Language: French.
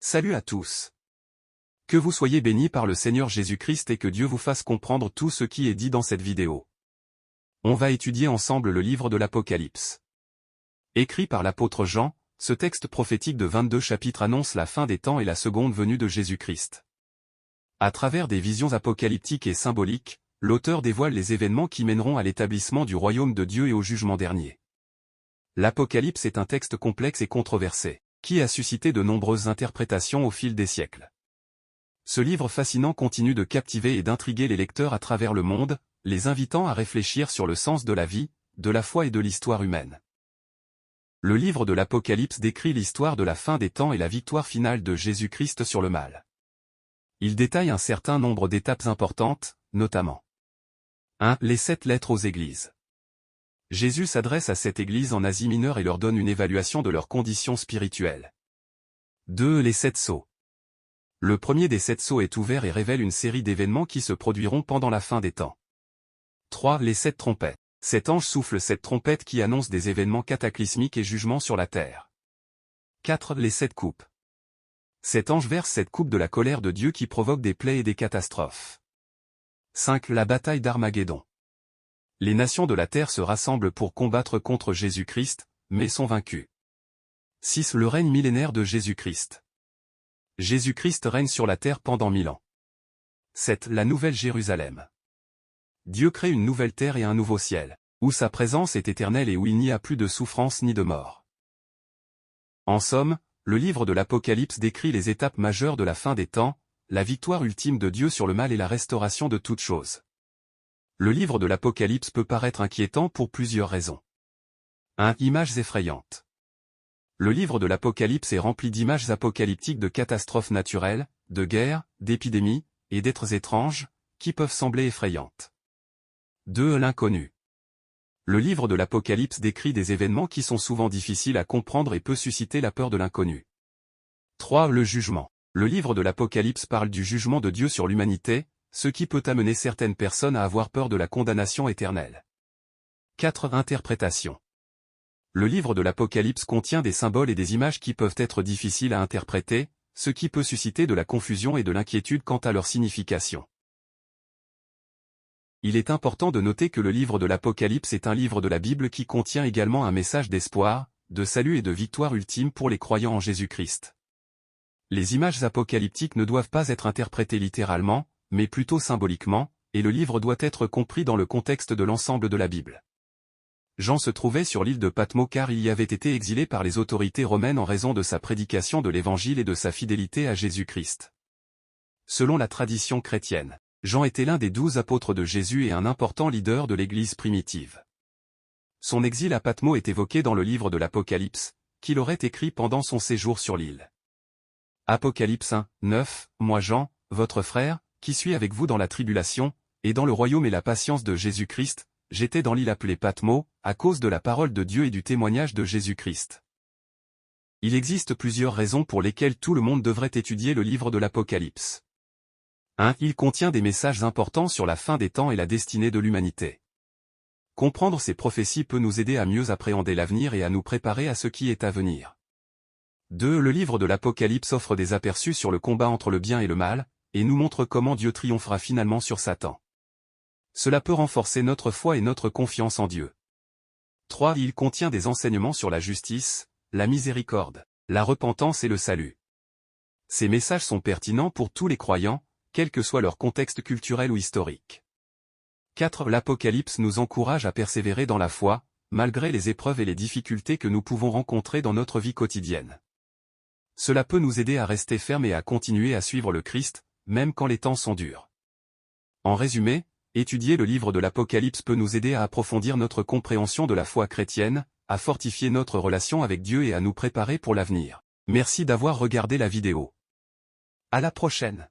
Salut à tous. Que vous soyez bénis par le Seigneur Jésus-Christ et que Dieu vous fasse comprendre tout ce qui est dit dans cette vidéo. On va étudier ensemble le livre de l'Apocalypse. Écrit par l'apôtre Jean, ce texte prophétique de 22 chapitres annonce la fin des temps et la seconde venue de Jésus-Christ. À travers des visions apocalyptiques et symboliques, l'auteur dévoile les événements qui mèneront à l'établissement du royaume de Dieu et au jugement dernier. L'Apocalypse est un texte complexe et controversé, qui a suscité de nombreuses interprétations au fil des siècles. Ce livre fascinant continue de captiver et d'intriguer les lecteurs à travers le monde, les invitant à réfléchir sur le sens de la vie, de la foi et de l'histoire humaine. Le livre de l'Apocalypse décrit l'histoire de la fin des temps et la victoire finale de Jésus-Christ sur le mal. Il détaille un certain nombre d'étapes importantes, notamment 1. Les 7 lettres aux églises. Jésus s'adresse à cette église en Asie mineure et leur donne une évaluation de leur condition spirituelle. 2. Les 7 sceaux. Le premier des 7 sceaux est ouvert et révèle une série d'événements qui se produiront pendant la fin des temps. 3. Les 7 trompettes. Cet ange souffle 7 trompettes qui annoncent des événements cataclysmiques et jugements sur la terre. 4. Les 7 coupes. Cet ange verse 7 coupes de la colère de Dieu qui provoquent des plaies et des catastrophes. 5. La bataille d'Armageddon. Les nations de la terre se rassemblent pour combattre contre Jésus-Christ, mais sont vaincues. 6. Le règne millénaire de Jésus-Christ. Jésus-Christ règne sur la terre pendant 1000 ans. 7. La nouvelle Jérusalem. Dieu crée une nouvelle terre et un nouveau ciel, où sa présence est éternelle et où il n'y a plus de souffrance ni de mort. En somme, le livre de l'Apocalypse décrit les étapes majeures de la fin des temps, la victoire ultime de Dieu sur le mal et la restauration de toutes choses. Le livre de l'Apocalypse peut paraître inquiétant pour plusieurs raisons. 1. Images effrayantes. Le livre de l'Apocalypse est rempli d'images apocalyptiques de catastrophes naturelles, de guerres, d'épidémies, et d'êtres étranges, qui peuvent sembler effrayantes. 2. L'inconnu. Le livre de l'Apocalypse décrit des événements qui sont souvent difficiles à comprendre et peut susciter la peur de l'inconnu. 3. Le jugement. Le livre de l'Apocalypse parle du jugement de Dieu sur l'humanité, ce qui peut amener certaines personnes à avoir peur de la condamnation éternelle. 4. Interprétation. Le livre de l'Apocalypse contient des symboles et des images qui peuvent être difficiles à interpréter, ce qui peut susciter de la confusion et de l'inquiétude quant à leur signification. Il est important de noter que le livre de l'Apocalypse est un livre de la Bible qui contient également un message d'espoir, de salut et de victoire ultime pour les croyants en Jésus-Christ. Les images apocalyptiques ne doivent pas être interprétées littéralement, mais plutôt symboliquement, et le livre doit être compris dans le contexte de l'ensemble de la Bible. Jean se trouvait sur l'île de Patmos car il y avait été exilé par les autorités romaines en raison de sa prédication de l'Évangile et de sa fidélité à Jésus-Christ. Selon la tradition chrétienne, Jean était l'un des 12 apôtres de Jésus et un important leader de l'Église primitive. Son exil à Patmos est évoqué dans le livre de l'Apocalypse, qu'il aurait écrit pendant son séjour sur l'île. Apocalypse 1, 9, Moi Jean, votre frère, qui suis avec vous dans la tribulation, et dans le royaume et la patience de Jésus-Christ, j'étais dans l'île appelée Patmos, à cause de la parole de Dieu et du témoignage de Jésus-Christ. Il existe plusieurs raisons pour lesquelles tout le monde devrait étudier le livre de l'Apocalypse. 1. Il contient des messages importants sur la fin des temps et la destinée de l'humanité. Comprendre ces prophéties peut nous aider à mieux appréhender l'avenir et à nous préparer à ce qui est à venir. 2. Le livre de l'Apocalypse offre des aperçus sur le combat entre le bien et le mal, et nous montre comment Dieu triomphera finalement sur Satan. Cela peut renforcer notre foi et notre confiance en Dieu. 3. Il contient des enseignements sur la justice, la miséricorde, la repentance et le salut. Ces messages sont pertinents pour tous les croyants, quel que soit leur contexte culturel ou historique. 4. L'Apocalypse nous encourage à persévérer dans la foi, malgré les épreuves et les difficultés que nous pouvons rencontrer dans notre vie quotidienne. Cela peut nous aider à rester fermes et à continuer à suivre le Christ, même quand les temps sont durs. En résumé, étudier le livre de l'Apocalypse peut nous aider à approfondir notre compréhension de la foi chrétienne, à fortifier notre relation avec Dieu et à nous préparer pour l'avenir. Merci d'avoir regardé la vidéo. À la prochaine.